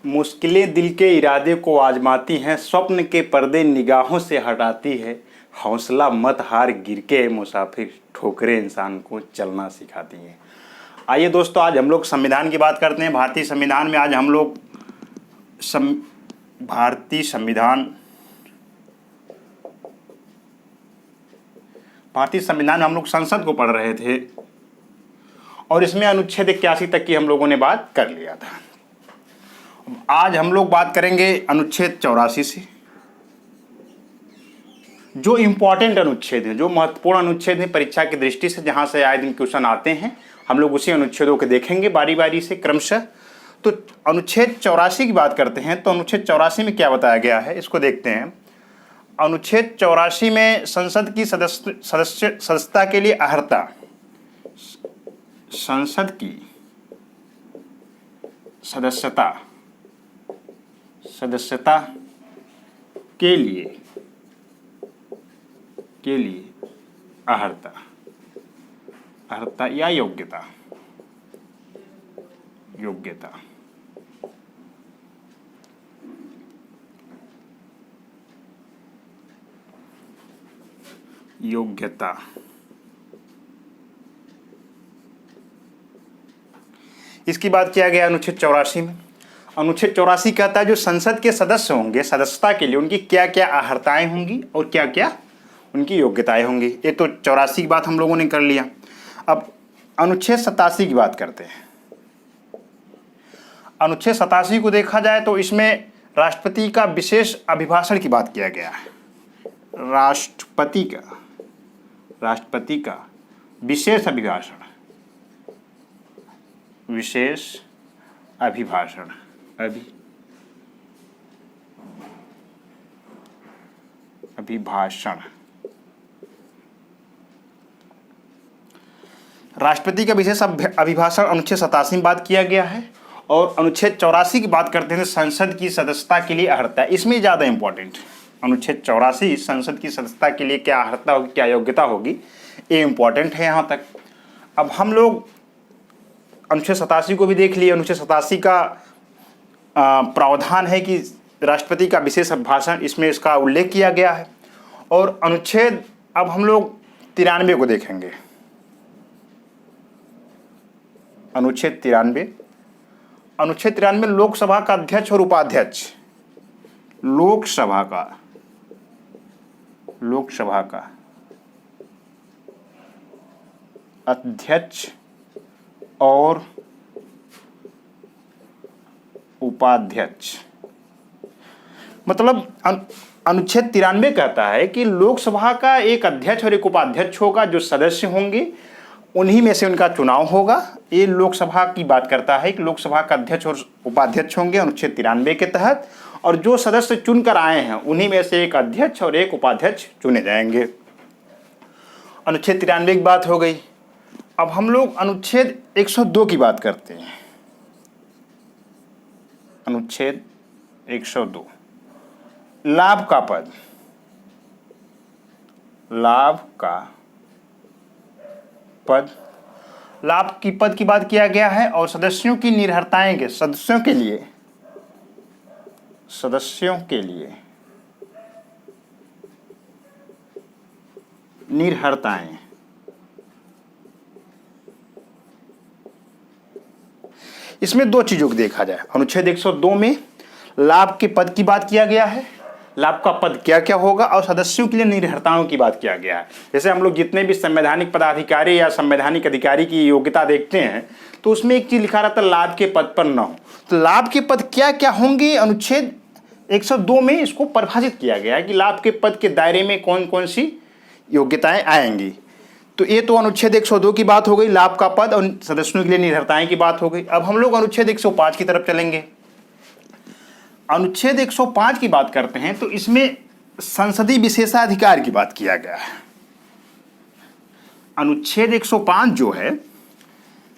मुश्किलें दिल के इरादे को आजमाती हैं, स्वप्न के पर्दे निगाहों से हटाती है। हौसला मत हार, गिर के मुसाफिर, ठोकरें इंसान को चलना सिखाती हैं। आइए दोस्तों, आज हम लोग संविधान की बात करते हैं। भारतीय संविधान में आज हम लोग भारतीय संविधान में हम लोग संसद को पढ़ रहे थे और इसमें अनुच्छेद 81 तक की हम लोगों ने बात कर लिया था। आज हम लोग बात करेंगे अनुच्छेद 84 से। जो इम्पोर्टेंट अनुच्छेद हैं, जो महत्वपूर्ण अनुच्छेद हैं परीक्षा की दृष्टि से, जहां से आए दिन क्वेश्चन आते हैं, हम लोग उसी अनुच्छेदों को देखेंगे बारी बारी से क्रमशः। तो अनुच्छेद 84 की बात करते हैं। तो अनुच्छेद 84 में क्या बताया गया है, इसको देखते हैं। अनुच्छेद 84 में संसद की सदस्यता के लिए अर्हता, संसद की सदस्यता के लिए अर्हता या योग्यता इसकी बात किया गया अनुच्छेद 84 में। अनुच्छेद 84 कहता है जो संसद के सदस्य होंगे, सदस्यता के लिए उनकी क्या क्या अर्हताएं होंगी और क्या क्या उनकी योग्यताएं होंगी। ये तो 84 की बात हम लोगों ने कर लिया। अब अनुच्छेद 87 की बात करते हैं। अनुच्छेद 87 को देखा जाए तो इसमें राष्ट्रपति का विशेष अभिभाषण की बात किया गया है। राष्ट्रपति का विशेष अभिभाषण राष्ट्रपति का विशेष अभिभाषण अनुच्छेद 87 में बात किया गया है। और अनुच्छेद 84 की बात करते हैं संसद की सदस्यता के लिए अर्हता। इसमें ज़्यादा इंपॉर्टेंट अनुच्छेद 84 संसद की सदस्यता के लिए क्या अर्हता होगी, क्या योग्यता होगी, ये इंपॉर्टेंट है यहाँ तक। अब हम लोग अनुच्छेद 87 को भी देख लिए। अनुच्छेद 87 का प्रावधान है कि राष्ट्रपति का विशेष अभिभाषण, इसमें इसका उल्लेख किया गया है। और अनुच्छेद अब हम लोग 93 को देखेंगे। अनुच्छेद 93 लोकसभा का अध्यक्ष और उपाध्यक्ष, लोकसभा का अध्यक्ष और उपाध्यक्ष, मतलब अनुच्छेद 93 कहता है कि लोकसभा का एक अध्यक्ष और एक उपाध्यक्ष होगा। जो सदस्य होंगे उन्हीं में से उनका चुनाव होगा। ये लोकसभा की बात करता है कि लोकसभा का अध्यक्ष और उपाध्यक्ष होंगे अनुच्छेद 93 के तहत। और जो सदस्य चुनकर आए हैं उन्हीं में से एक अध्यक्ष और एक उपाध्यक्ष चुने जाएंगे। अनुच्छेद 93 की बात हो गई। अब हम लोग अनुच्छेद 102 की बात करते हैं। अनुच्छेद 102 लाभ की पद की बात किया गया है। और सदस्यों की निर्भरताएं के सदस्यों के लिए निर्भरताएं, इसमें दो चीजों को देखा जाए। अनुच्छेद 102 में लाभ के पद की बात किया गया है, लाभ का पद क्या क्या होगा, और सदस्यों के लिए निर्भरताओं की बात किया गया है। जैसे हम लोग जितने भी संवैधानिक पदाधिकारी या संवैधानिक अधिकारी की योग्यता देखते हैं तो उसमें एक चीज लिखा रहता है, लाभ के पद पर न हो। तो लाभ के पद क्या क्या होंगे, अनुच्छेद 102 में इसको परिभाषित किया गया है कि लाभ के पद के दायरे में कौन कौन सी योग्यताएं आएंगी। तो ये तो अनुच्छेद 102 की बात हो गई, लाभ का पद और सदस्यों के लिए निर्भरताएं की बात हो गई। अब हम लोग अनुच्छेद 105 की तरफ चलेंगे। अनुच्छेद 105 की बात करते हैं तो इसमें संसदीय विशेषाधिकार की बात किया गया है। अनुच्छेद 105 जो है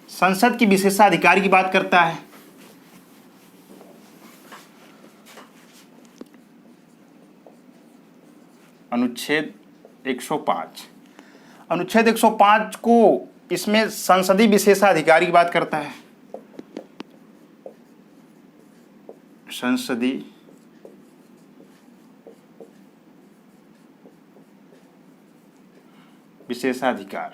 संसद की विशेषाधिकार की बात करता है। अनुच्छेद 105 को इसमें संसदीय विशेषाधिकार की बात करता है। संसदीय विशेषाधिकार।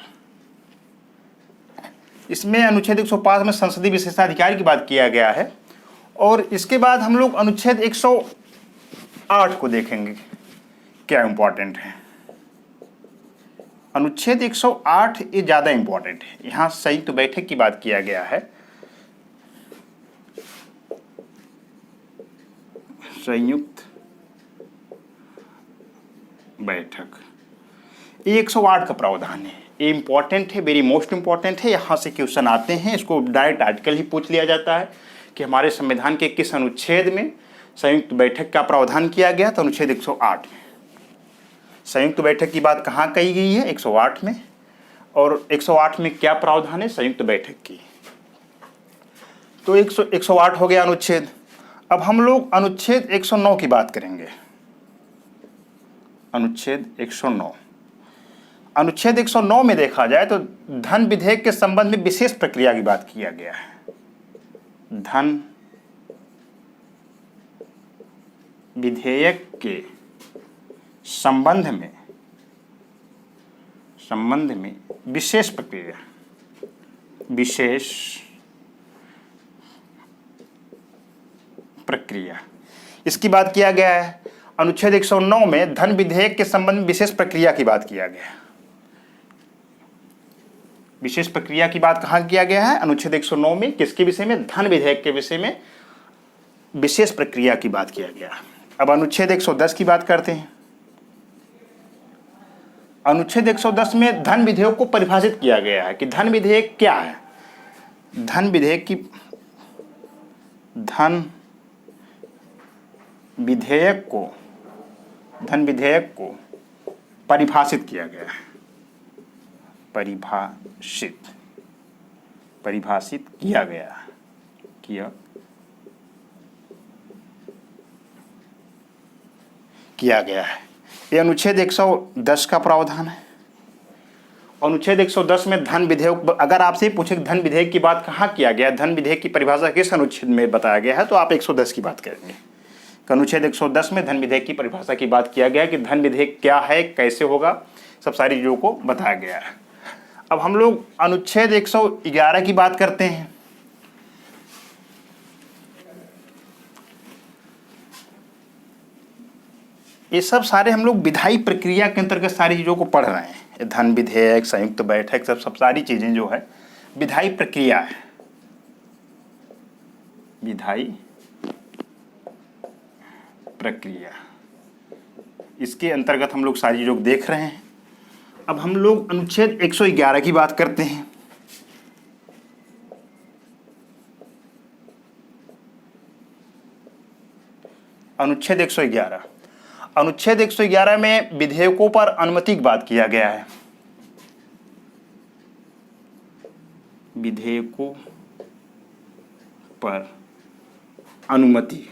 इसमें अनुच्छेद 105 में संसदीय विशेषाधिकार की बात किया गया है। और इसके बाद हम लोग अनुच्छेद 108 को देखेंगे क्या इंपॉर्टेंट है। अनुच्छेद 108 ये ज़्यादा इंपॉर्टेंट है। यहाँ संयुक्त बैठक की बात किया गया है। संयुक्त बैठक, ये 108 का प्रावधान है। ये इंपॉर्टेंट है, वेरी मोस्ट इंपॉर्टेंट है। यहाँ से क्वेश्चन आते हैं, इसको डायरेक्ट आर्टिकल ही पूछ लिया जाता है कि हमारे संविधान के किस अनुच्छेद में संयुक्त बैठक का प्रावधान किया गया। तो अनुच्छेद 108 में संयुक्त बैठक की बात कहाँ कही गई है, 108 में। और 108 में क्या प्रावधान है, संयुक्त बैठक की। तो 108 हो गया अनुच्छेद। अब हम लोग अनुच्छेद 109 की बात करेंगे। अनुच्छेद 109, अनुच्छेद 109 में देखा जाए तो धन विधेयक के संबंध में विशेष प्रक्रिया की बात किया गया है। धन विधेयक के संबंध में विशेष प्रक्रिया, विशेष प्रक्रिया, इसकी बात किया गया है। अनुच्छेद 109 में धन विधेयक के संबंध में विशेष प्रक्रिया की बात किया गया है। विशेष प्रक्रिया की बात कहाँ किया गया है, अनुच्छेद 109 में। किसके विषय में, धन विधेयक के विषय में विशेष प्रक्रिया की बात किया गया। अब अनुच्छेद 110 की बात करते हैं। अनुच्छेद 110 में धन विधेयक को परिभाषित किया गया है कि धन विधेयक क्या है। धन विधेयक को परिभाषित किया गया है। परिभाषित किया गया है। ये अनुच्छेद 110 का प्रावधान है। अनुच्छेद 110 में धन विधेयक, अगर आपसे पूछे धन विधेयक की बात कहाँ किया गया, धन विधेयक की परिभाषा किस अनुच्छेद में बताया गया है, तो आप 110 की बात करेंगे। अनुच्छेद 110 में धन विधेयक की परिभाषा की बात किया गया कि धन विधेयक क्या है, कैसे होगा, सब सारी चीज़ों को बताया गया है। अब हम लोग अनुच्छेद 111 की बात करते हैं। ये सब सारे हम लोग विधायी प्रक्रिया के अंतर्गत सारी चीज़ों को पढ़ रहे हैं। धन विधेयक, संयुक्त बैठक, सब सारी चीज़ें जो है विधायी प्रक्रिया है। विधायी प्रक्रिया, इसके अंतर्गत हम लोग सारी चीज़ों को देख रहे हैं। अब हम लोग अनुच्छेद 111 की बात करते हैं। अनुच्छेद 111, अनुच्छेद 111 में विधेयकों पर अनुमति की बात किया गया है। विधेयकों पर अनुमति,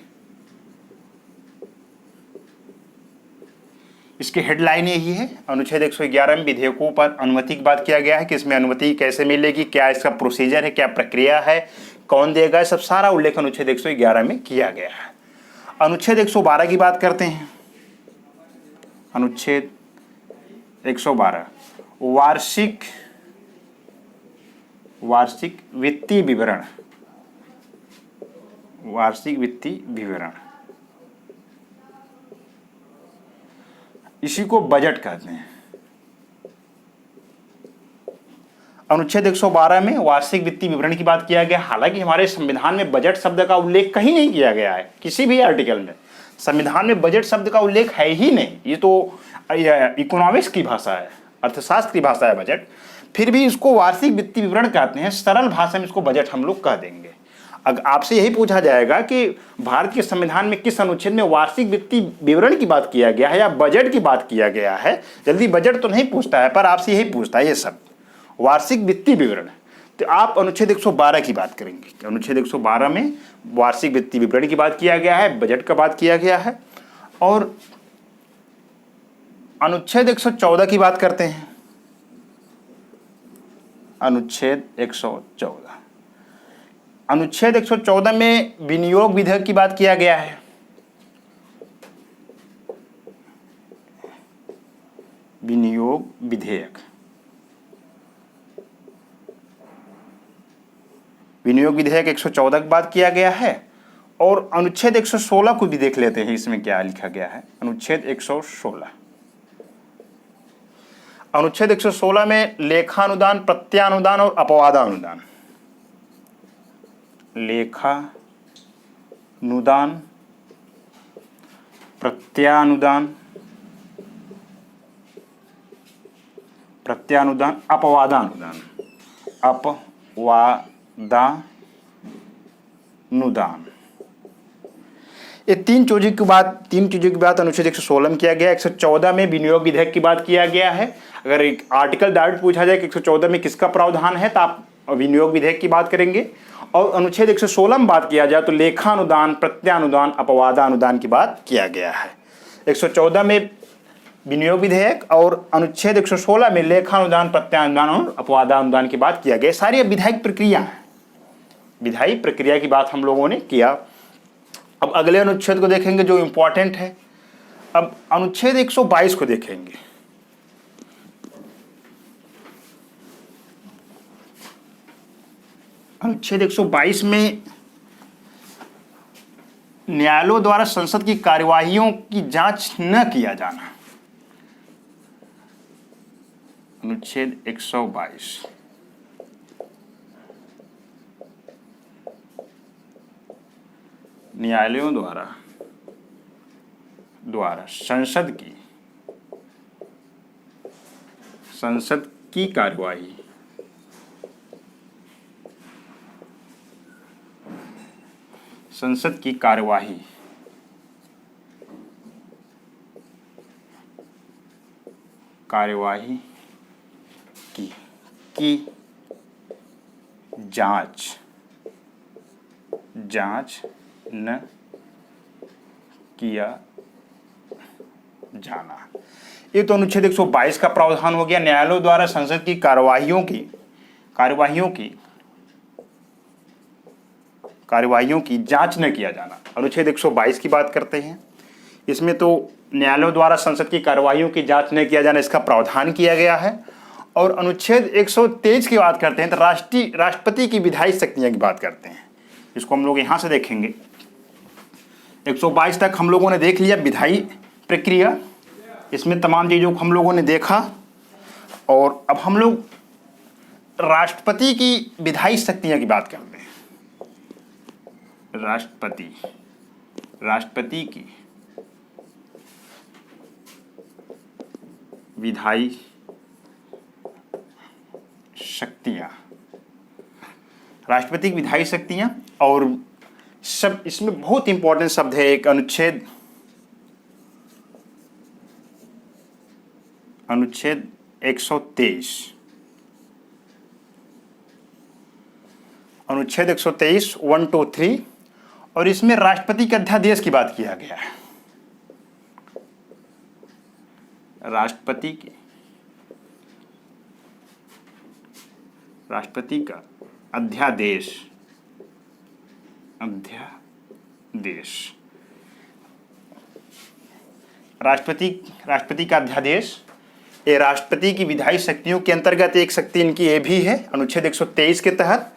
इसकी हेडलाइन यही है। अनुच्छेद 111 में विधेयकों पर अनुमति की बात किया गया है कि इसमें अनुमति कैसे मिलेगी, क्या इसका प्रोसीजर है, क्या प्रक्रिया है, कौन देगा, सब सारा उल्लेख अनुच्छेद 111 में किया गया है। अनुच्छेद 112 की बात करते हैं। अनुच्छेद 112 वार्षिक वित्तीय विवरण, वार्षिक वित्तीय विवरण, इसी को बजट कहते हैं। अनुच्छेद 112 में वार्षिक वित्तीय विवरण की बात किया गया। हालांकि हमारे संविधान में बजट शब्द का उल्लेख कहीं नहीं किया गया है, किसी भी आर्टिकल में संविधान में बजट शब्द का उल्लेख है ही नहीं। ये तो इकोनॉमिक्स की भाषा है, अर्थशास्त्र की भाषा है बजट। फिर भी इसको वार्षिक वित्तीय विवरण कहते हैं। सरल भाषा में इसको बजट हम लोग कह देंगे। अगर आपसे यही पूछा जाएगा कि भारत के संविधान में किस अनुच्छेद में वार्षिक वित्तीय विवरण की बात किया गया है या बजट की बात किया गया है, जल्दी बजट तो नहीं पूछता है, पर आपसे यही पूछता है ये सब वार्षिक वित्तीय विवरण, तो आप अनुच्छेद 112 की बात करेंगे। अनुच्छेद 112 में वार्षिक वित्तीय विवरण की बात किया गया है, बजट का बात किया गया है। और अनुच्छेद 114 की बात करते हैं। अनुच्छेद 114, अनुच्छेद 114 में विनियोग विधेयक की बात किया गया है। विनियोग विधेयक, विनियोग विधेयक 114 की बात किया गया है। और अनुच्छेद 116 को भी देख लेते हैं, इसमें क्या लिखा गया है। अनुच्छेद 116, अनुच्छेद 116 में लेखानुदान, प्रत्यानुदान और अपवादानुदान, लेखानुदान, प्रत्यानुदान, प्रत्यानुदान, अपवादानुदान, अपवादानुदान, ये तीन चीजों की बात अनुच्छेद 116 में किया गया। 114 में विनियोग विधेयक की बात किया गया है। अगर एक आर्टिकल डायरेक्ट पूछा जाए कि 114 में किसका प्रावधान है, तो आप विनियोग विधेयक की बात करेंगे। और अनुच्छेद 116 में बात किया जाए तो लेखानुदान, प्रत्यानुदान, अपवादानुदान की बात किया गया है। 114 में विनियोग विधेयक और अनुच्छेद 116 में लेखानुदान, प्रत्यानुदान और अपवादानुदान की बात किया गया। सारी विधायिक प्रक्रिया है, विधायी प्रक्रिया की बात हम लोगों ने किया। अब अगले अनुच्छेद को देखेंगे जो इंपॉर्टेंट है। अब अनुच्छेद 122 को देखेंगे। अनुच्छेद 122 में न्यायालयों द्वारा संसद की कार्यवाहियों की जांच न किया जाना। अनुच्छेद 122, न्यायालयों द्वारा संसद की कार्यवाही, संसद की कार्यवाही की जांच न किया जाना। ये तो अनुच्छेद 122 का प्रावधान हो गया। न्यायालयों द्वारा संसद की कार्यवाहियों की जांच न किया जाना। अनुच्छेद 122 की बात करते हैं। इसमें तो न्यायालयों द्वारा संसद की कार्यवाहियों की जांच न किया जाना, इसका प्रावधान किया गया है। और अनुच्छेद 123 की बात करते हैं तो राष्ट्रपति की विधायी शक्तियां की बात करते हैं। इसको हम लोग यहाँ से देखेंगे। 122 तक हम लोगों ने देख लिया विधायी प्रक्रिया, इसमें तमाम चीज़ों को हम लोगों ने देखा। और अब हम लोग राष्ट्रपति की विधायी शक्तियां की बात करते हैं। राष्ट्रपति की विधायी शक्तियां, राष्ट्रपति की विधायी शक्तियां। और सब इसमें बहुत इंपॉर्टेंट शब्द है एक, अनुच्छेद 123, अनुच्छेद 123 1, 2, 3। और इसमें राष्ट्रपति के अध्यादेश की बात किया गया है। राष्ट्रपति का अध्यादेश, राष्ट्रपति का अध्यादेश, ये राष्ट्रपति की विधायी शक्तियों के अंतर्गत एक शक्ति इनकी ये भी है। अनुच्छेद 123 के तहत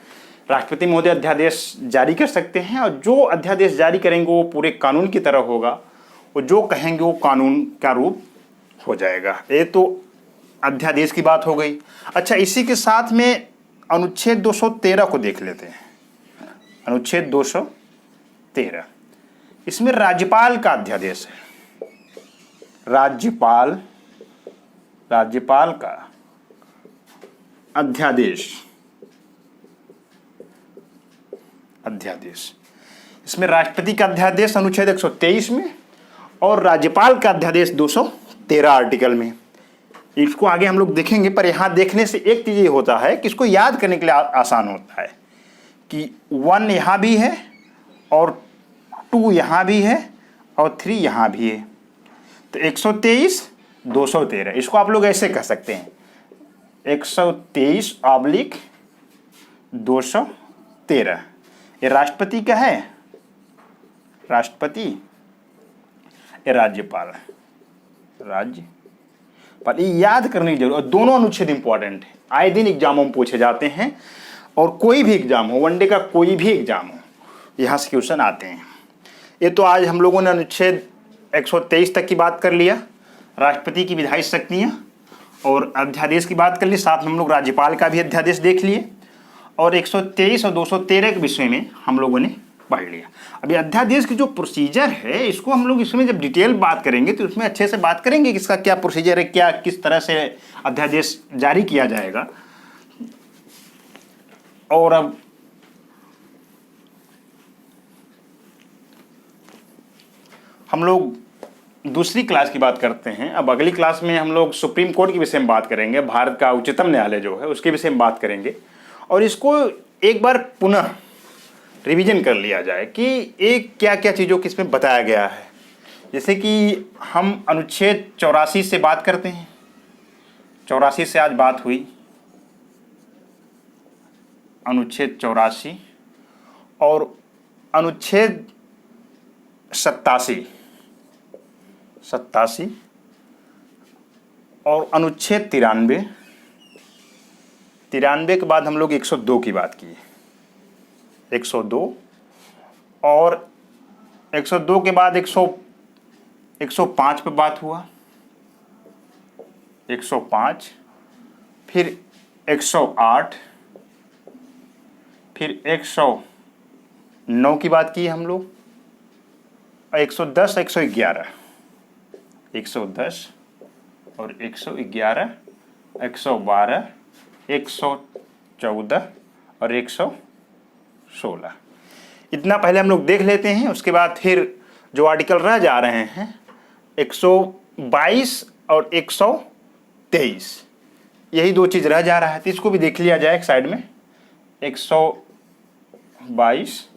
राष्ट्रपति महोदय अध्यादेश जारी कर सकते हैं, और जो अध्यादेश जारी करेंगे वो पूरे कानून की तरह होगा, और जो कहेंगे वो कानून का रूप हो जाएगा। ये तो अध्यादेश की बात हो गई। अच्छा, इसी के साथ में अनुच्छेद 213 को देख लेते हैं। अनुच्छेद 213, इसमें राज्यपाल का अध्यादेश है। राज्यपाल का अध्यादेश, इसमें राष्ट्रपति का अध्यादेश अनुच्छेद 123 में और राज्यपाल का अध्यादेश 213 आर्टिकल में। इसको आगे हम लोग देखेंगे, पर यहाँ देखने से एक चीज़ ये होता है कि इसको याद करने के लिए आसान होता है कि 1 यहाँ भी है और 2 यहाँ भी है और 3 यहाँ भी है। तो 123 213, इसको आप लोग ऐसे कह सकते हैं 123/213। ये राष्ट्रपति का है, राष्ट्रपति, ये राज्यपाल, राज्यपाल। ये याद करने की जरूरत, और दोनों अनुच्छेद इंपॉर्टेंट है, आए दिन एग्जामों में पूछे जाते हैं, और कोई भी एग्जाम हो, वनडे का कोई भी एग्जाम हो, यहाँ से क्वेश्चन आते हैं। ये तो आज हम लोगों ने अनुच्छेद 123 तक की बात कर लिया, राष्ट्रपति की विधायी शक्तियाँ और अध्यादेश की बात कर ली, साथ में हम लोग राज्यपाल का भी अध्यादेश देख लिए, और 123 और 213 के विषय में हम लोगों ने पढ़ लिया। अभी अध्यादेश की जो प्रोसीजर है, इसको हम लोग इसमें जब डिटेल बात करेंगे तो उसमें अच्छे से बात करेंगे कि इसका क्या प्रोसीजर है, क्या किस तरह से अध्यादेश जारी किया जाएगा। और अब हम लोग दूसरी क्लास की बात करते हैं। अब अगली क्लास में हम लोग सुप्रीम कोर्ट के विषय में बात करेंगे, भारत का उच्चतम न्यायालय जो है उसके विषय में बात करेंगे, और इसको एक बार पुनः रिवीजन कर लिया जाए कि एक क्या क्या चीज़ों को इसमें बताया गया है। जैसे कि हम अनुच्छेद 84 से बात करते हैं, 84 से आज बात हुई, अनुच्छेद 84, और अनुच्छेद 87 और अनुच्छेद 93 के बाद हम लोग 102 की बात की, 102, और 102 के बाद 105 पे बात हुआ, 105, फिर 108, फिर 109 की बात की हम लोग, 110, 111, 110 और 111, 112, 114 और 116, इतना पहले हम लोग देख लेते हैं। उसके बाद फिर जो आर्टिकल रह जा रहे हैं 122 और 123, यही दो चीज़ रह जा रहा है, तो इसको भी देख लिया जाए एक साइड में, 122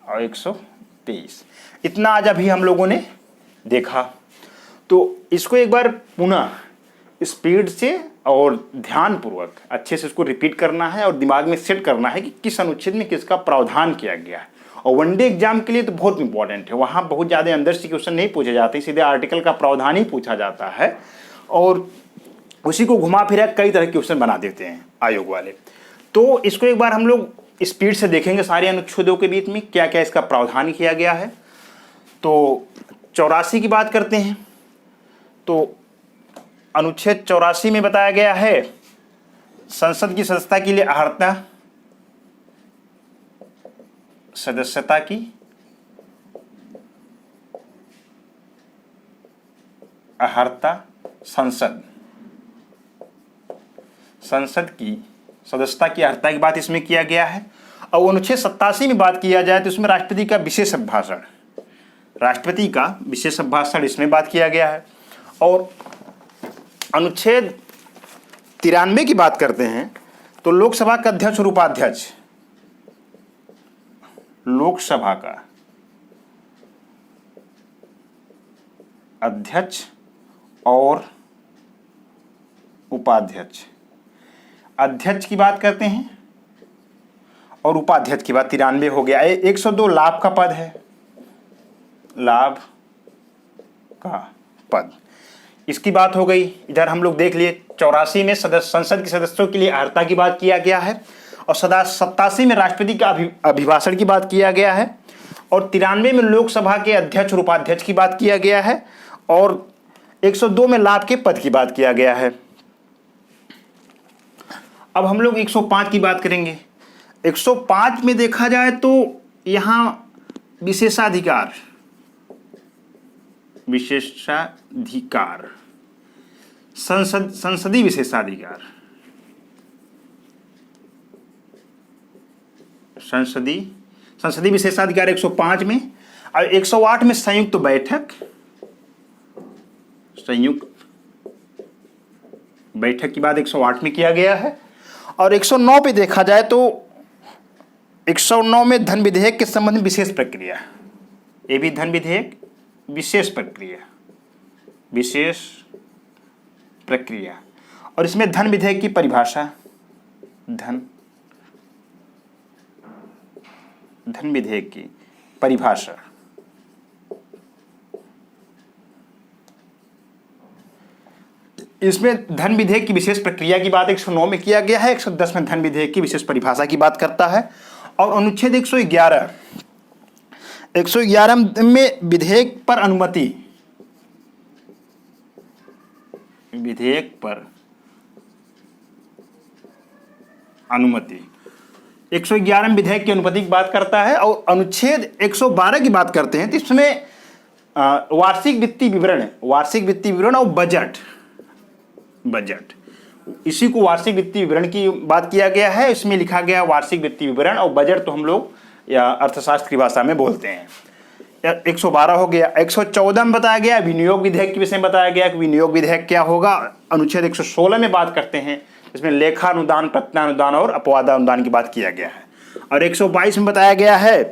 और 123, इतना आज अभी हम लोगों ने देखा। तो इसको एक बार पुनः स्पीड से और ध्यानपूर्वक अच्छे से इसको रिपीट करना है और दिमाग में सेट करना है कि किस अनुच्छेद में किसका प्रावधान किया गया है। और वनडे एग्जाम के लिए तो बहुत इंपॉर्टेंट है, वहाँ बहुत ज़्यादा अंदर से क्वेश्चन नहीं पूछे जाते, सीधे आर्टिकल का प्रावधान ही पूछा जाता है, और उसी को घुमा फिरा कई तरह के क्वेश्चन बना देते हैं आयोग वाले। तो इसको एक बार हम लोग स्पीड से देखेंगे, सारे अनुच्छेदों के बीच में क्या क्या इसका प्रावधान किया गया है। तो 84 की बात करते हैं, तो अनुच्छेद 84 में बताया गया है संसद की सदस्यता के लिए सदस्यता की अर्हता, संसद की सदस्यता की अर्हता की बात इसमें किया गया है। और अनुच्छेद 87 में बात किया जाए तो इसमें राष्ट्रपति का विशेष अभिभाषण इसमें बात किया गया है। और अनुच्छेद 93 की बात करते हैं तो लोकसभा का अध्यक्ष और उपाध्यक्ष, लोकसभा का अध्यक्ष और उपाध्यक्ष, अध्यक्ष की बात करते हैं और उपाध्यक्ष की बात 93 हो गया। 102 लाभ का पद है, लाभ का पद, इसकी बात हो गई। इधर हम लोग देख लिए 84 में संसद के सदस्यों के लिए अर्हता की बात किया गया है, और 87 में राष्ट्रपति का अभिभाषण की बात किया गया है, और 93 में लोकसभा के अध्यक्ष और उपाध्यक्ष की बात किया गया है, और 102 में लाभ के पद की बात किया गया है। अब हम लोग 105 की बात करेंगे। 105 में देखा जाए तो यहाँ विशेषाधिकार, संसदीय विशेषाधिकार, संसदीय विशेषाधिकार 105 में, और 108 में संयुक्त बैठक की बात 108 में किया गया है। और 109 पे देखा जाए तो 109 में धन विधेयक के संबंध में विशेष प्रक्रिया, ये भी धन विधेयक विशेष प्रक्रिया, और इसमें धन विधेयक की परिभाषा, धन धन विधेयक की परिभाषा। इसमें धन विधेयक की विशेष प्रक्रिया की बात 109 में किया गया है, 110 में धन विधेयक की विशेष परिभाषा की बात करता है। और अनुच्छेद 111 में विधेयक पर अनुमति, विधेयक पर अनुमति 111 विधेयक की अनुमति की बात करता है। और अनुच्छेद 112 की बात करते हैं तो इसमें वार्षिक वित्तीय विवरण और बजट इसी को वार्षिक वित्तीय विवरण की बात किया गया है। इसमें लिखा गया वार्षिक वित्तीय विवरण, और बजट तो हम लोग या अर्थशास्त्र की भाषा में बोलते हैं। 112 हो गया। 114 में बताया गया विनियोग विधेयक के विषय में बताया गया कि विनियोग विधेयक क्या होगा। अनुच्छेद 116 में बात करते हैं, इसमें लेखानुदान, प्रत्यानुदान और अपवादानुदान की बात किया गया है। और 122 में बताया गया है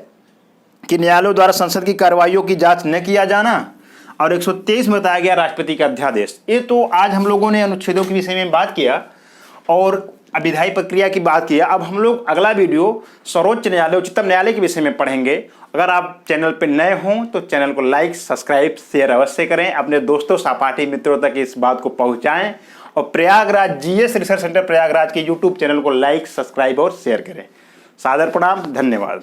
कि न्यायालयों द्वारा संसद की कार्रवाइयों की जांच न किया जाना। और 123 में बताया गया राष्ट्रपति का अध्यादेश। ये तो आज हम लोगों ने अनुच्छेदों के विषय में बात किया और विधायी प्रक्रिया की बात किया। अब हम लोग अगला वीडियो सर्वोच्च न्यायालय, उच्चतम न्यायालय के विषय में पढ़ेंगे। अगर आप चैनल पर नए हों तो चैनल को लाइक, सब्सक्राइब, शेयर अवश्य करें। अपने दोस्तों, सहपाठी मित्रों तक इस बात को पहुंचाएं और Prayagraj GS research centre Prayagraj के यूट्यूब चैनल को लाइक, सब्सक्राइब और शेयर करें। सादर प्रणाम, धन्यवाद।